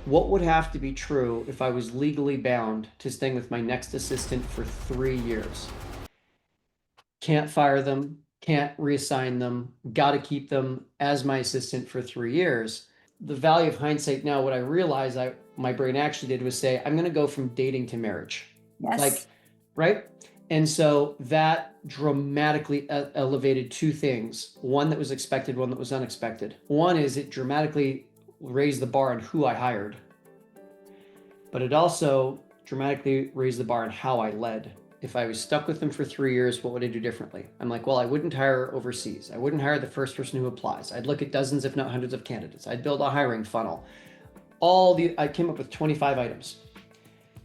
What would have to be true if I was legally bound to staying with my next assistant for 3 years? Can't fire them, can't reassign them, got to keep them as my assistant for 3 years. The value of hindsight now, what I realized my brain actually did was say, I'm going to go from dating to marriage. Like, Yes. right? And so that dramatically elevated two things. One that was expected, one that was unexpected. One is it dramatically raised the bar on who I hired, but it also dramatically raised the bar on how I led. If I was stuck with them for 3 years, what would I do differently? I'm like, well, I wouldn't hire overseas. I wouldn't hire the first person who applies. I'd look at dozens, if not hundreds of candidates. I'd build a hiring funnel. I came up with 25 items.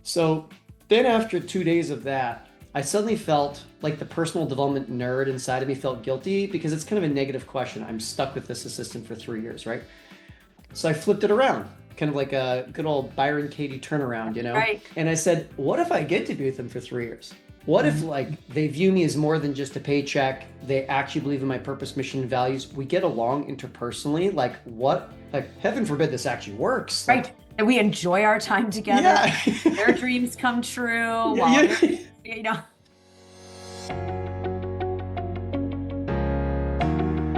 So then after 2 days of that, I suddenly felt like the personal development nerd inside of me felt guilty because it's kind of a negative question. I'm stuck with this assistant for 3 years, right? So I flipped it around, kind of like a good old Byron Katie turnaround, Right. And I said, what if I get to be with them for 3 years? What if like they view me as more than just a paycheck? They actually believe in my purpose, mission, and values. We get along interpersonally. Like heaven forbid this actually works. Right. And we enjoy our time together. Yeah. Their dreams come true while Yeah. they're, you know.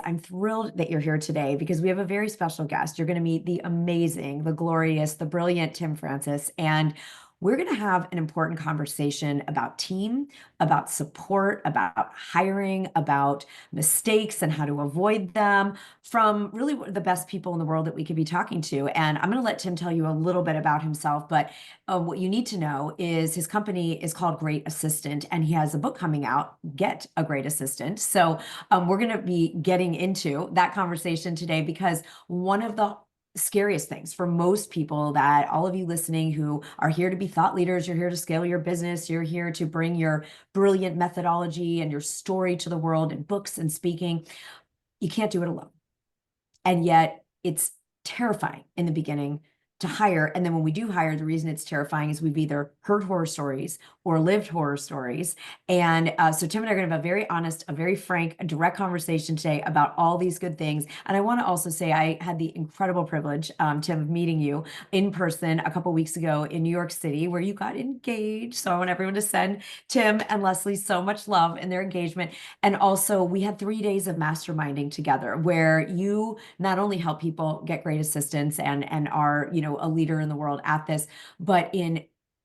I'm thrilled that you're here today because we have a very special guest. You're going to meet the amazing, the glorious, the brilliant Tim Francis. And we're going to have an important conversation about team, about support, about hiring, about mistakes and how to avoid them from really the best people in the world that we could be talking to. And I'm going to let Tim tell you a little bit about himself. But what you need to know is his company is called Great Assistant, and he has a book coming out, Get a Great Assistant. So we're going to be getting into that conversation today because one of the scariest things for most people, that all of you listening who are here to be thought leaders, you're here to scale your business, you're here to bring your brilliant methodology and your story to the world in books and speaking, you can't do it alone. And yet it's terrifying in the beginning to hire. And then when we do hire, the reason it's terrifying is we've either heard horror stories or lived horror stories. And so Tim and I are going to have a very honest, a very frank, a direct conversation today about all these good things. And I want to also say I had the incredible privilege, Tim, of meeting you in person a couple weeks ago in New York City, where you got engaged. So I want everyone to send Tim and Leslie so much love in their engagement. And also we had 3 days of masterminding together where you not only help people get great assistants and are, a leader in the world at this, but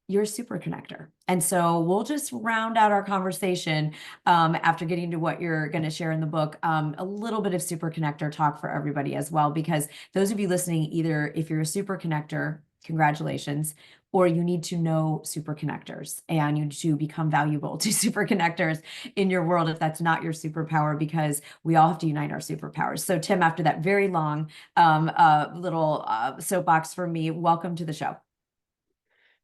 you're a super connector. And so we'll just round out our conversation after getting to what you're going to share in the book, a little bit of super connector talk for everybody as well, because those of you listening, either if you're a super connector, congratulations, or you need to know super connectors and you need to become valuable to super connectors in your world if that's not your superpower, because we all have to unite our superpowers. So Tim, after that very long little soapbox for me, welcome to the show.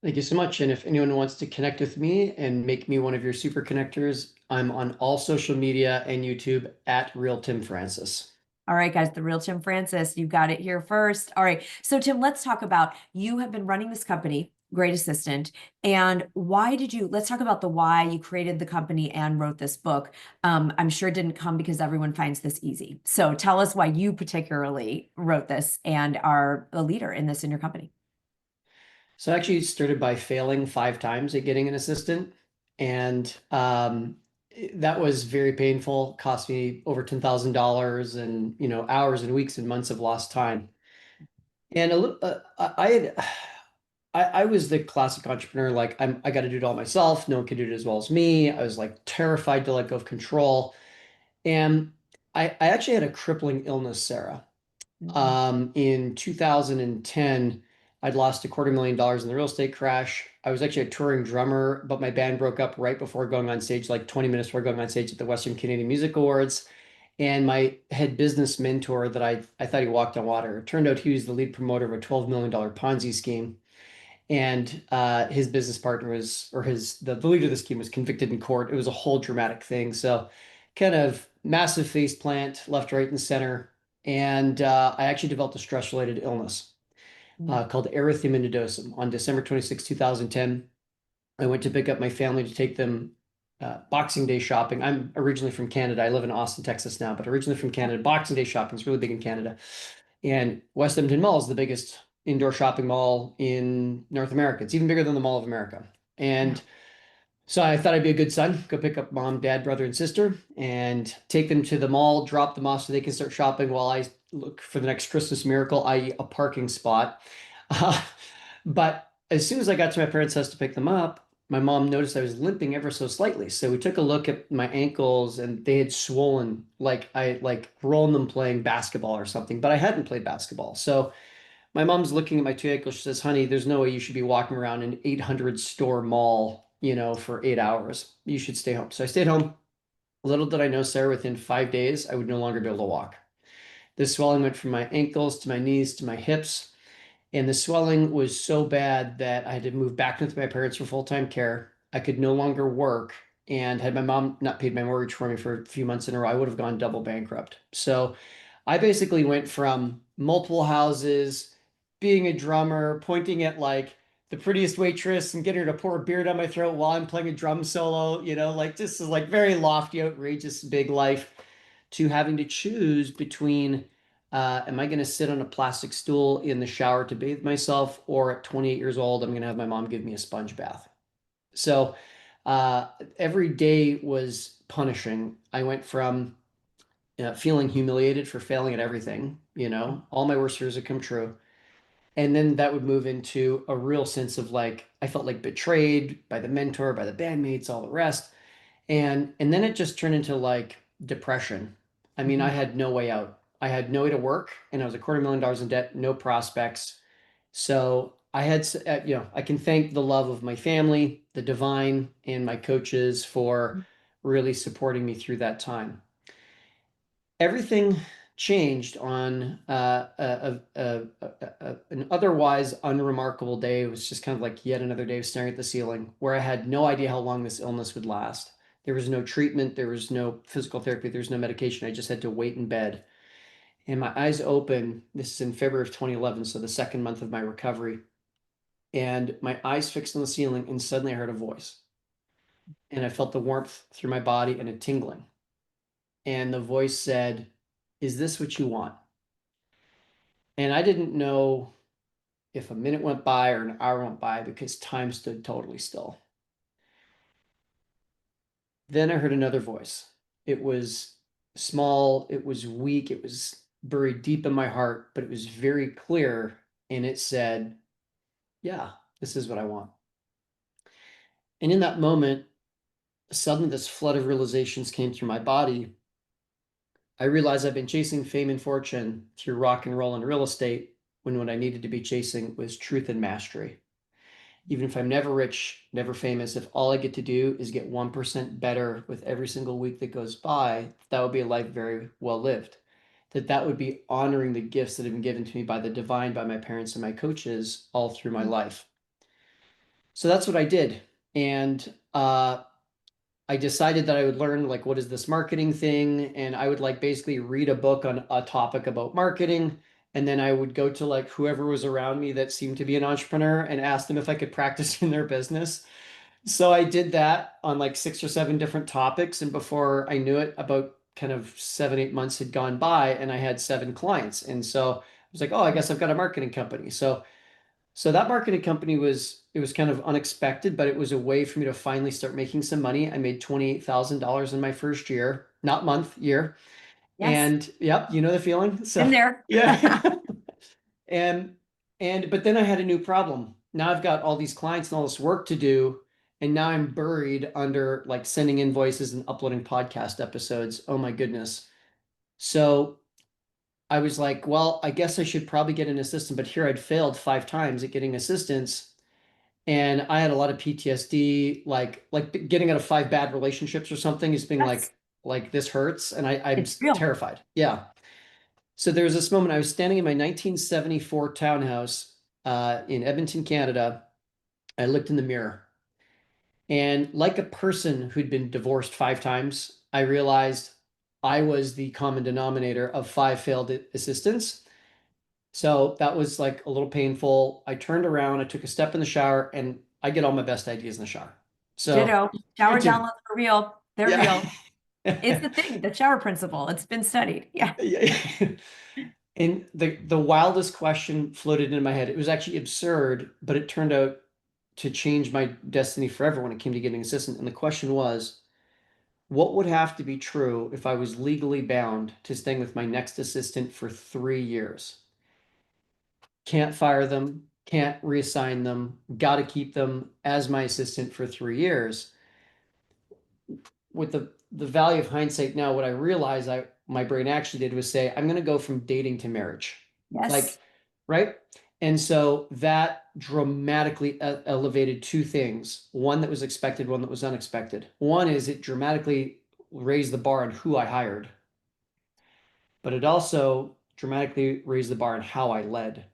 Thank you so much. And if anyone wants to connect with me and make me one of your super connectors, I'm on all social media and YouTube at Real Tim Francis. All right, guys, the real Tim Francis, you got it here first. All right, so Tim, let's talk about, you have been running this company, Great Assistant, and let's talk about the why you created the company and wrote this book. I'm sure it didn't come because everyone finds this easy. So tell us why you particularly wrote this and are a leader in this in your company. So I actually started by failing 5 times at getting an assistant. And that was very painful, cost me over $10,000 and, hours and weeks and months of lost time. And a little, I was the classic entrepreneur, like I got to do it all myself. No one can do it as well as me. I was like terrified to let go of control. And I actually had a crippling illness, Sarah. Mhm. In 2010, I'd lost $250,000 in the real estate crash. I was actually a touring drummer, but my band broke up right before going on stage, like 20 minutes before going on stage at the Western Canadian Music Awards. And my head business mentor that I thought he walked on water. It turned out he was the lead promoter of a $12 million Ponzi scheme. And his business partner was, or the leader of the scheme was convicted in court. It was a whole dramatic thing. So kind of massive face plant, left, right, and center. And I actually developed a stress-related illness Mhm. called erythema nodosum on December 26, 2010. I went to pick up my family to take them Boxing Day shopping. I'm originally from Canada. I live in Austin, Texas now, but originally from Canada. Boxing Day shopping is really big in Canada. And West Edmonton Mall is the biggest indoor shopping mall in North America. It's even bigger than the Mall of America. Yeah. And so I thought I'd be a good son, go pick up mom, dad, brother, and sister, and take them to the mall, drop them off so they can start shopping while I look for the next Christmas miracle, i.e., a parking spot. Uh, but as soon as I got to my parents' house to pick them up, my mom noticed I was limping ever so slightly. So we took a look at my ankles, and they had swollen like I like rolling them playing basketball or something. But I hadn't played basketball, so my mom's looking at my two ankles. She says, "Honey, there's no way you should be walking around an 800 store mall, for 8 hours. You should stay home." So I stayed home. Little did I know, Sarah, within 5 days, I would no longer be able to walk. This swelling went from my ankles to my knees to my hips. And the swelling was so bad that I had to move back with my parents for full-time care. I could no longer work. And had my mom not paid my mortgage for me for a few months in a row, I would have gone double bankrupt. So I basically went from multiple houses, being a drummer, pointing at like the prettiest waitress and getting her to pour a beer down my throat while I'm playing a drum solo, like this is like very lofty, outrageous, big life, to having to choose between am I going to sit on a plastic stool in the shower to bathe myself, or at 28 years old, I'm going to have my mom give me a sponge bath? So uh, every day was punishing. I went from feeling humiliated for failing at everything, all my worst fears had come true. And then that would move into a real sense of like, I felt like betrayed by the mentor, by the bandmates, all the rest. And then it just turned into like depression. I mean, I Mhm. had no way out. I had no way to work, and I was $250,000 in debt, no prospects. So I had, I can thank the love of my family, the divine, and my coaches for really supporting me through that time. Everything changed on an otherwise unremarkable day. It was just kind of like yet another day of staring at the ceiling, where I had no idea how long this illness would last. There was no treatment, there was no physical therapy, there was no medication. I just had to wait in bed. And my eyes open. This is in February of 2011, so the second month of my recovery. And my eyes fixed on the ceiling, and suddenly I heard a voice. And I felt the warmth through my body and a tingling. And the voice said, "Is this what you want?" And I didn't know if a minute went by or an hour went by because time stood totally still. Then I heard another voice. It was small, it was weak, it was buried deep in my heart, but it was very clear. And it said, "Yeah, this is what I want." And in that moment, suddenly this flood of realizations came through my body. I realized I've been chasing fame and fortune through rock and roll and real estate, when what I needed to be chasing was truth and mastery. Even if I'm never rich, never famous, if all I get to do is get 1% better with every single week that goes by, that would be a life very well lived. That would be honoring the gifts that have been given to me by the divine, by my parents and my coaches all through my life. So that's what I did. And I decided that I would learn like what is this marketing thing, and I would like basically read a book on a topic about marketing, and then I would go to like whoever was around me that seemed to be an entrepreneur and ask them if I could practice in their business. So I did that on like 6 or 7 different topics, and before I knew it, about kind of 7, 8 months had gone by, and I had 7 clients. And so I was like, oh, I guess I've got a marketing company. So that marketing company it was kind of unexpected, but it was a way for me to finally start making some money. I made $28,000 in my first year, not month, year. Yes, And yep, you know the feeling. So been there. yeah. And but then I had a new problem. Now I've got all these clients and all this work to do, and now I'm buried under like sending invoices and uploading podcast episodes. Oh my goodness. So I was like, well, I guess I should probably get an assistant, but here I'd failed 5 times at getting assistants. And I had a lot of PTSD, like getting out of 5 bad relationships or something, is being Yes, like this hurts, and I'm it's real. terrified. Yeah. So there was this moment I was standing in my 1974 townhouse in Edmonton, Canada. I looked in the mirror, and like a person who'd been divorced 5 times, I realized I was the common denominator of 5 failed assistants. So that was like a little painful. I turned around, I took a step in the shower, and I get all my best ideas in the shower. So Ditto. you Shower too. downloads are real. They're Yeah. real. It's the thing, the shower principle. It's been studied. Yeah. Yeah. And the wildest question floated into my head. It was actually absurd, but it turned out to change my destiny forever when it came to getting an assistant. And the question was, what would have to be true if I was legally bound to staying with my next assistant for 3 years? Can't fire them, can't reassign them, got to keep them as my assistant for 3 years. With the value of hindsight now, what I realized my brain actually did was say, I'm going to go from dating to marriage. Yes, Like, right? And so that dramatically elevated two things. One that was expected, one that was unexpected. One is it dramatically raised the bar on who I hired, but it also dramatically raised the bar on how I led,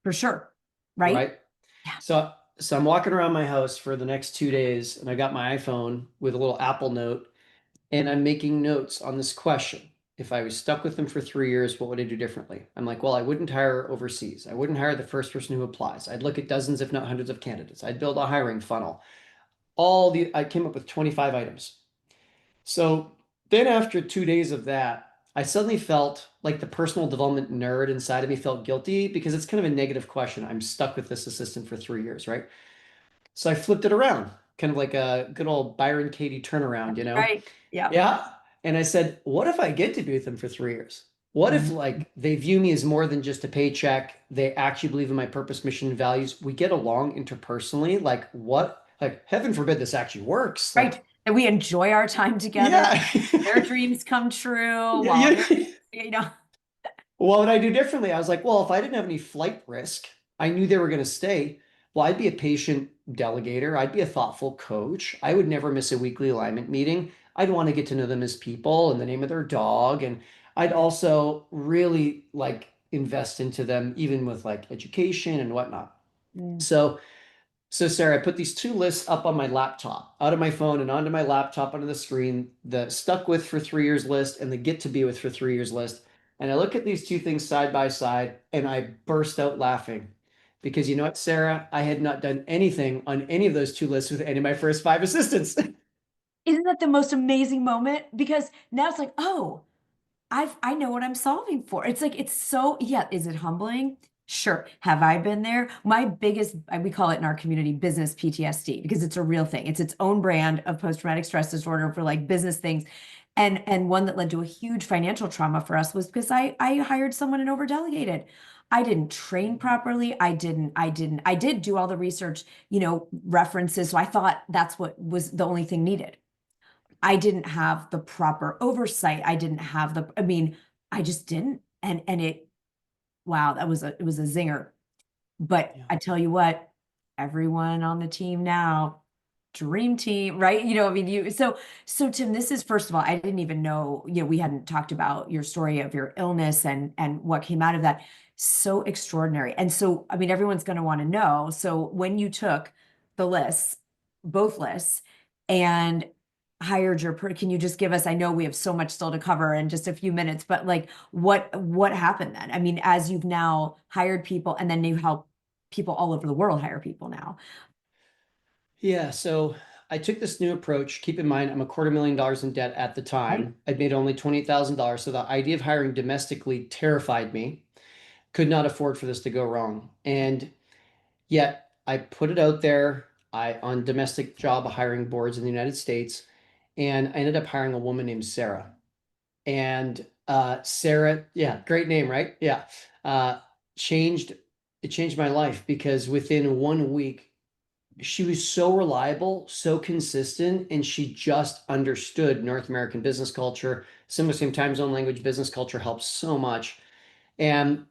for sure. Right? right? Yeah. So I'm walking around my house for the next 2 days, and I got my iPhone with a little Apple Note, and I'm making notes on this question. If I was stuck with them for 3 years, what would I do differently? I'm like, well, I wouldn't hire overseas. I wouldn't hire the first person who applies. I'd look at dozens, if not hundreds of candidates. I'd build a hiring funnel. I came up with 25 items. So then after 2 days of that, I suddenly felt like the personal development nerd inside of me felt guilty because it's kind of a negative question. I'm stuck with this assistant for 3 years, right? So I flipped it around, kind of like a good old Byron Katie turnaround, you know? Right. Yeah. Yeah. And I said, what if I get to be with them for 3 years? What if Mhm. like they view me as more than just a paycheck? They actually believe in my purpose, mission, and values. We get along interpersonally. Like what? Like heaven forbid this actually works. Like, Right. And we enjoy our time together. yeah. Their dreams come true Yeah, while they're, yeah. you know, What would I do differently? I was like, well, if I didn't have any flight risk, I knew they were going to stay. Well, I'd be a patient delegator. I'd be a thoughtful coach. I would never miss a weekly alignment meeting. I'd want to get to know them as people and the name of their dog. And I'd also really like invest into them, even with like education and whatnot. Mm. So, Sarah, I put these two lists up on my laptop, out of my phone and onto my laptop onto the screen, the stuck with for 3 years list and the get to be with for 3 years list. And I look at these two things side by side and I burst out laughing because you know what, Sarah? I had not done anything on any of those two lists with any of my first five assistants. Isn't that the most amazing moment? Because now it's like, oh, I know what I'm solving for. It's like, it's so, yeah. Is it humbling? Sure. Have I been there? My biggest, we call it in our community business PTSD because it's a real thing. It's its own brand of post-traumatic stress disorder for like business things. And one that led to a huge financial trauma for us was because I hired someone and overdelegated. I didn't train properly. I did do all the research, references. So I thought that's what was the only thing needed. I didn't have the proper oversight. I didn't have I mean, I just didn't. And wow, it was a zinger. But Yeah. I tell you what, everyone on the team now, dream team, right? I mean, so Tim, this is, first of all, I didn't even know, we hadn't talked about your story of your illness and what came out of that. So extraordinary. And so, I mean, everyone's going to want to know. So when you took the lists, both lists, and hired can you just give us, I know we have so much still to cover in just a few minutes, but like what happened then? I mean, as you've now hired people and then you help people all over the world hire people now. Yeah, so I took this new approach. Keep in mind, I'm $250,000 in debt at the Right. time. I'd made only $28,000. So the idea of hiring domestically terrified me. Could not afford for this to go wrong. And yet I put it out there on domestic job hiring boards in the United States, and I ended up hiring a woman named Sarah. And Sarah, yeah, great name, right? Yeah. Uh, changed it changed my life because within 1 week she was so reliable, so consistent, and she just understood North American business culture. Similar same time zone language, business culture helps so much. And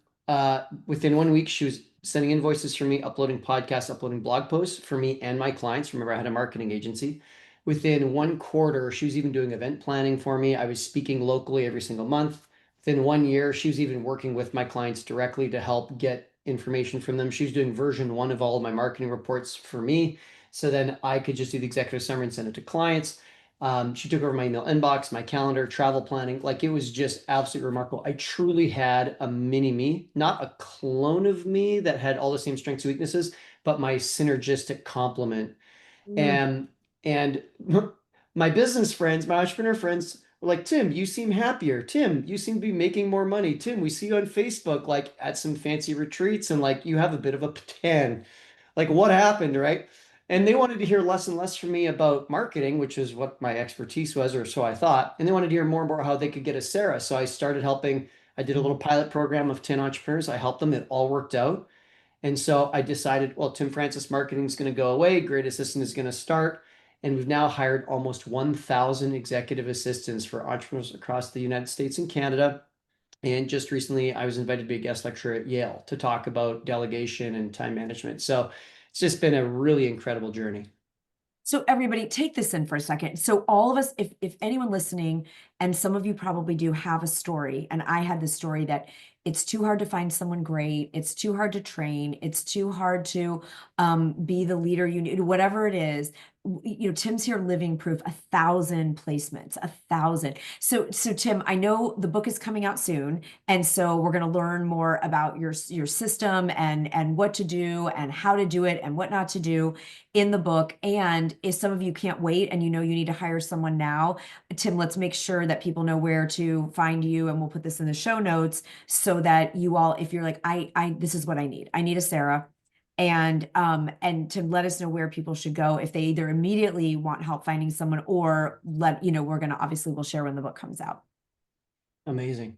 within 1 week, she was sending invoices for me, uploading podcasts, uploading blog posts for me and my clients. Remember, I had a marketing agency. Within 1 quarter, she was even doing event planning for me. I was speaking locally every single month. Within 1 year, she was even working with my clients directly to help get information from them. She was doing version one of all of my marketing reports for me. So then I could just do the executive summary and send it to clients. She took over my email inbox, my calendar, travel planning. Like it was just absolutely remarkable. I truly had a mini me, not a clone of me that had all the same strengths and weaknesses, but my synergistic complement. Mm. And and my business friends, my entrepreneur friends Like, Tim, you seem happier. Tim, you seem to be making more money. Tim, we see you on Facebook, like at some fancy retreats, and like you have a bit of a tan. Like, what happened, right? And they wanted to hear less and less from me about marketing, which is what my expertise was, or so I thought. And they wanted to hear more and more how they could get a Sarah. So I started helping. I did a little pilot program of 10 entrepreneurs. I helped them. It all worked out. And so I decided, well, Tim Francis marketing is going to go away. Great Assistant is going to start. And we've now hired almost 1,000 executive assistants for entrepreneurs across the United States and Canada. And just recently, I was invited to be a guest lecturer at Yale to talk about delegation and time management. So it's just been a really incredible journey. So everybody take this in for a second. So all of us, if anyone listening, and some of you probably do have a story, and I had this story that it's too hard to find someone great, it's too hard to train, it's too hard to be the leader you need, whatever it is. Tim's here living proof, 1,000 placements, 1,000. So Tim, I know the book is coming out soon, and so we're going to learn more about your system and what to do and how to do it and what not to do in the book. And if some of you can't wait and you need to hire someone now, Tim, let's make sure that people know where to find you, and we'll put this in the show notes so that you all, if you're like, this is what I need. I need a Sara. And to let us know where people should go if they either immediately want help finding someone, or we'll share when the book comes out. Amazing.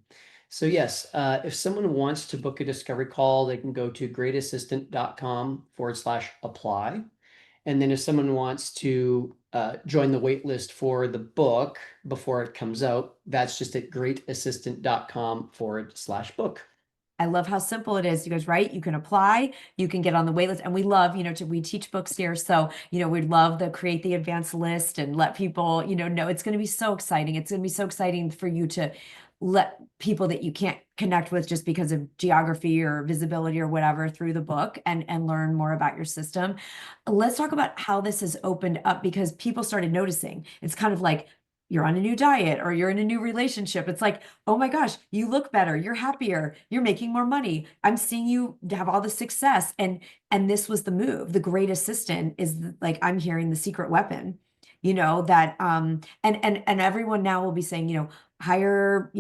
So yes, if someone wants to book a discovery call, they can go to greatassistant.com/apply. And then if someone wants to join the wait list for the book before it comes out, that's just at greatassistant.com/book. I love how simple it is. You guys, right? You can apply, you can get on the wait list. And we love, we teach books here. So, we'd love to create the advanced list and let people, know it's going to be so exciting. It's going to be so exciting for you to let people that you can't connect with just because of geography or visibility or whatever through the book and learn more about your system. Let's talk about how this has opened up, because people started noticing. It's kind of like, you're on a new diet or you're in a new relationship. It's like, oh my gosh, you look better, you're happier, you're making more money. I'm seeing you have all the success. And this was the move. The great assistant is like, I'm hearing the secret weapon, that and everyone now will be saying, hire,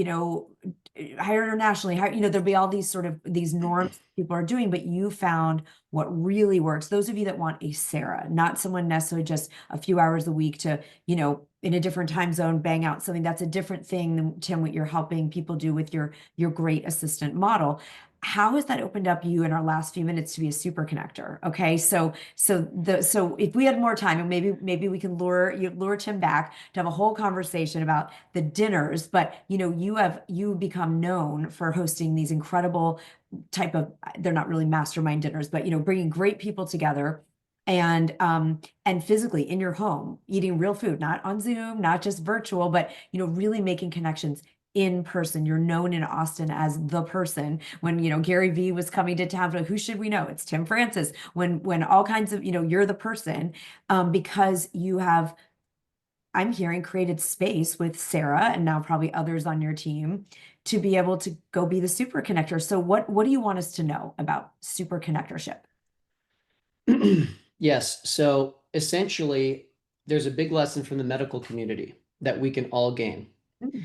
hire internationally, there'll be all these sort of these norms people are doing, but you found what really works. Those of you that want a Sara, not someone necessarily just a few hours a week to, in a different time zone, bang out something. That's a different thing than, Tim, what you're helping people do with your great assistant model. How has that opened up you in our last few minutes to be a super connector? Okay, so if we had more time, and maybe we can lure Tim back to have a whole conversation about the dinners. But you become known for hosting these incredible type of, they're not really mastermind dinners, but bringing great people together and physically in your home, eating real food, not on Zoom, not just virtual, but really making connections in person. You're known in Austin as the person. When Gary Vee was coming to town, who should we know? It's Tim Francis. When all kinds of you're the person, because you have, I'm hearing, created space with Sara and now probably others on your team to be able to go be the super connector. So what do you want us to know about super connectorship? Yes. So essentially, there's a big lesson from the medical community that we can all gain. Mm.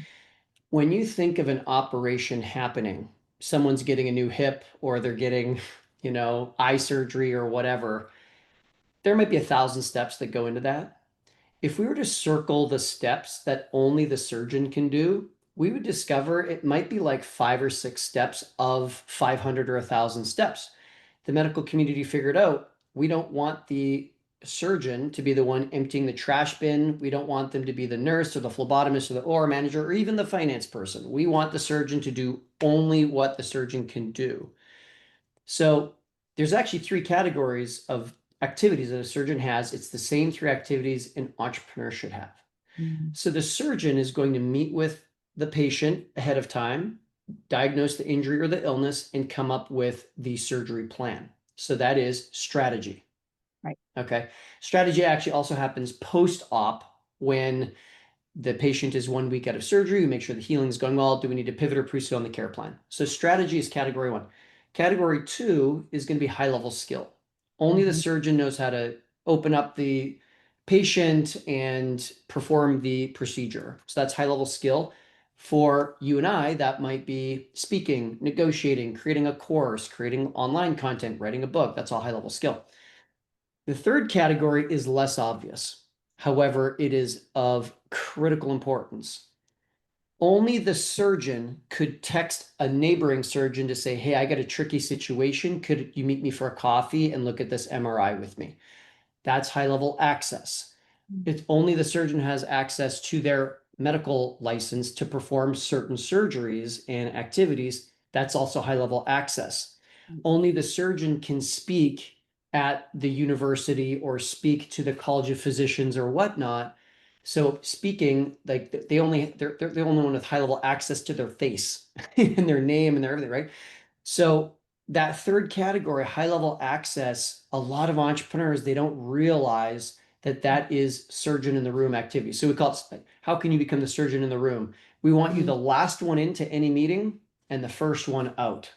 When you think of an operation happening, someone's getting a new hip or they're getting, eye surgery or whatever, there might be 1,000 steps that go into that. If we were to circle the steps that only the surgeon can do, we would discover it might be like 5 or 6 steps of 500 or 1,000 steps. The medical community figured out we don't want the surgeon to be the one emptying the trash bin. We don't want them to be the nurse or the phlebotomist or the OR manager or even the finance person. We want the surgeon to do only what the surgeon can do. So there's actually 3 categories of activities that a surgeon has. It's the same 3 activities an entrepreneur should have. Mm. So the surgeon is going to meet with the patient ahead of time, diagnose the injury or the illness, and come up with the surgery plan. So that is strategy. Right. Okay. Strategy actually also happens post-op when the patient is 1 week out of surgery. We make sure the healing is going well. Do we need to pivot or proceed on the care plan? So strategy is category 1. Category 2 is going to be high-level skill. Only the surgeon knows how to open up the patient and perform the procedure. So that's high level skill. For you and I, that might be speaking, negotiating, creating a course, creating online content, writing a book. That's all high level skill. The third category is less obvious. However, it is of critical importance. Only the surgeon could text a neighboring surgeon to say, hey, I got a tricky situation. Could you meet me for a coffee and look at this MRI with me? That's high level access. It's only the surgeon has access to their medical license to perform certain surgeries and activities. That's also high level access. Only the surgeon can speak at the university or speak to the College of Physicians or whatnot. So speaking, like they're the only one with high level access to their face and their name and their everything, right? So that third category, high level access, a lot of entrepreneurs, they don't realize that that is surgeon in the room activity. So we call it, how can you become the surgeon in the room? We want you the last one into any meeting and the first one out,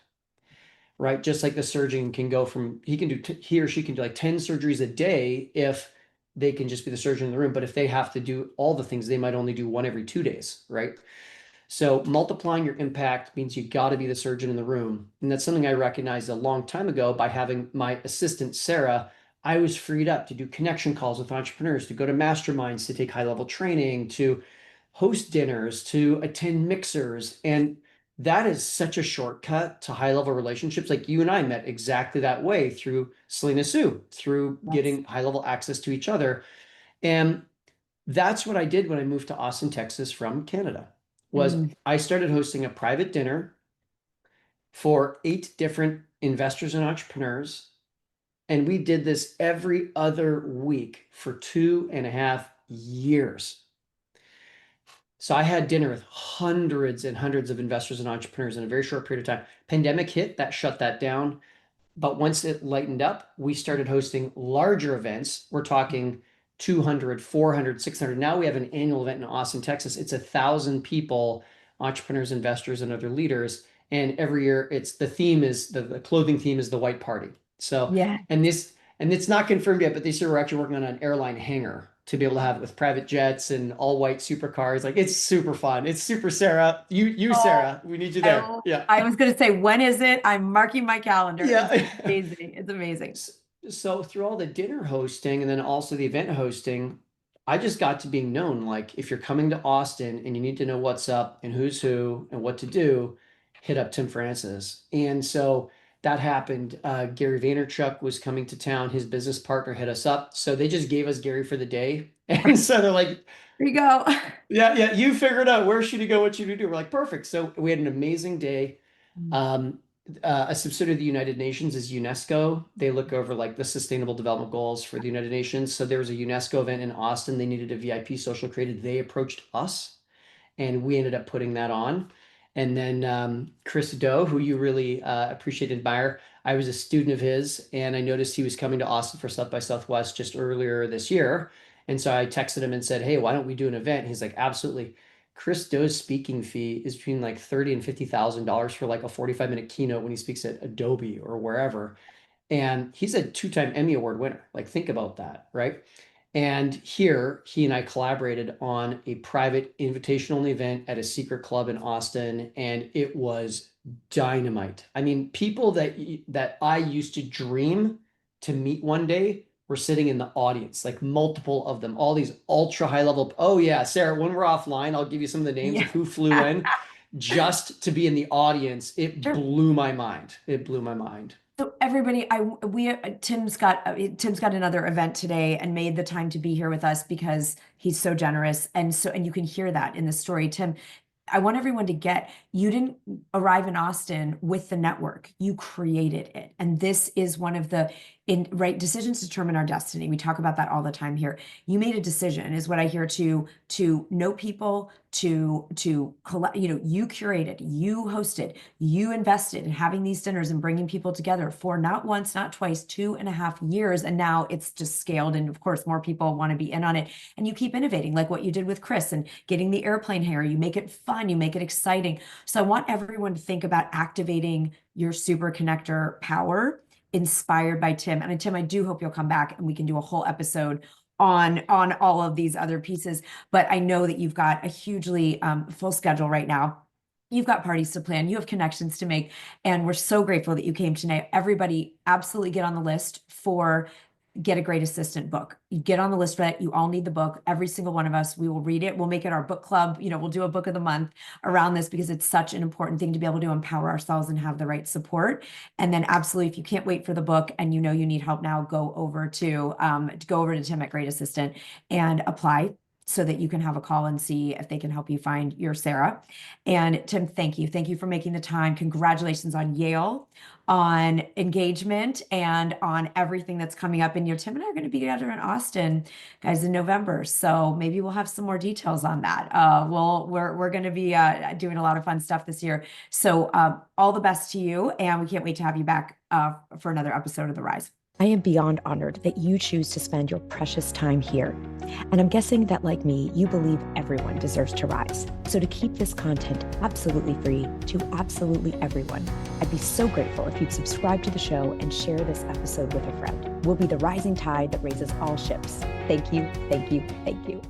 right? Just like the surgeon can go from, he or she can do like 10 surgeries a day if they can just be the surgeon in the room. But if they have to do all the things, they might only do one every 2 days, right? So multiplying your impact means you got to be the surgeon in the room. And that's something I recognized a long time ago by having my assistant, Sarah. I was freed up to do connection calls with entrepreneurs, to go to masterminds, to take high level training, to host dinners, to attend mixers. And that is such a shortcut to high level relationships. Like you and I met exactly that way through Selena Sue, through Yes. getting high level access to each other. And that's what I did when I moved to Austin, Texas from Canada. Was Mm. I started hosting a private dinner for 8 different investors and entrepreneurs. And we did this every other week for 2.5 years. So I had dinner with hundreds and hundreds of investors and entrepreneurs in a very short period of time. Pandemic hit, that shut that down. But once it lightened up, we started hosting larger events. We're talking 200, 400, 600. Now we have an annual event in Austin, Texas. It's 1,000 people, entrepreneurs, investors, and other leaders. And every year it's the theme is the clothing theme is the white party. So, Yeah. and this, and it's not confirmed yet, but this year we're actually working on an airline hangar to be able to have it with private jets and all white supercars. Like it's super fun. It's super Sarah. Oh, Sarah. We need you there. I, Yeah. I was going to say, when is it? I'm marking my calendar. It's Yeah. amazing. It's amazing. So through all the dinner hosting and then also the event hosting, I just got to being known. Like if you're coming to Austin and you need to know what's up and who's who and what to do, hit up Tim Francis. And so that happened. Gary Vaynerchuk was coming to town. His business partner hit us up. So they just gave us Gary for the day. And so they're like, There you go. yeah, you figured out where should he go, what should he do. We're like, perfect. So we had an amazing day. Um, a subsidiary of the United Nations is UNESCO. They look over like the sustainable development goals for the United Nations. So there was a UNESCO event in Austin. They needed a VIP social created. They approached us and we ended up putting that on. And then Chris Doe, who you really appreciate and admire, I was a student of his, and I noticed he was coming to Austin for South by Southwest just earlier this year. And so I texted him and said, "Hey, why don't we do an event?" He's like, "Absolutely." Chris Doe's speaking fee is between like $30,000 and $50,000 for like a 45-minute keynote when he speaks at Adobe or wherever. And he's a 2-time Emmy Award winner. Like, think about that, right? And here, he and I collaborated on a private invitation-only event at a secret club in Austin, and it was dynamite. I mean, people that I used to dream to meet one day were sitting in the audience, like multiple of them, all these ultra high level. Oh yeah, Sarah, when we're offline, I'll give you some of the names Yeah. of who flew in just to be in the audience. It Sure. blew my mind. It blew my mind. So everybody, Tim's got another event today and made the time to be here with us because he's so generous. And you can hear that in the story. Tim, I want everyone to get, you didn't arrive in Austin with the network. You created it. And this is one of the right decisions determine our destiny. We talk about that all the time here. You made a decision is what I hear to know people, to collect, you curated, you hosted, you invested in having these dinners and bringing people together for not once, not twice, 2.5 years. And now it's just scaled. And of course, more people want to be in on it. And you keep innovating like what you did with Chris and getting the airplane hair. You make it fun, you make it exciting. So I want everyone to think about activating your super connector power inspired by Tim. And Tim, I do hope you'll come back and we can do a whole episode on all of these other pieces. But I know that you've got a hugely full schedule right now. You've got parties to plan, you have connections to make, and we're so grateful that you came tonight. Everybody, absolutely get on the list for Get a Great Assistant book. You get on the list for that. You all need the book. Every single one of us, we will read it. We'll make it our book club. We'll do a book of the month around this because it's such an important thing to be able to empower ourselves and have the right support. And then absolutely, if you can't wait for the book and you need help now, go over to Tim at Great Assistant and apply so that you can have a call and see if they can help you find your Sara. And Tim, thank you. Thank you for making the time. Congratulations on Yale, on engagement, and on everything that's coming up. And Tim and I are going to be together in Austin, guys, in November. So maybe we'll have some more details on that. We're going to be doing a lot of fun stuff this year. So all the best to you. And we can't wait to have you back for another episode of The Rise. I am beyond honored that you choose to spend your precious time here. And I'm guessing that, like me, you believe everyone deserves to rise. So to keep this content absolutely free to absolutely everyone, I'd be so grateful if you'd subscribe to the show and share this episode with a friend. We'll be the rising tide that raises all ships. Thank you, thank you, thank you.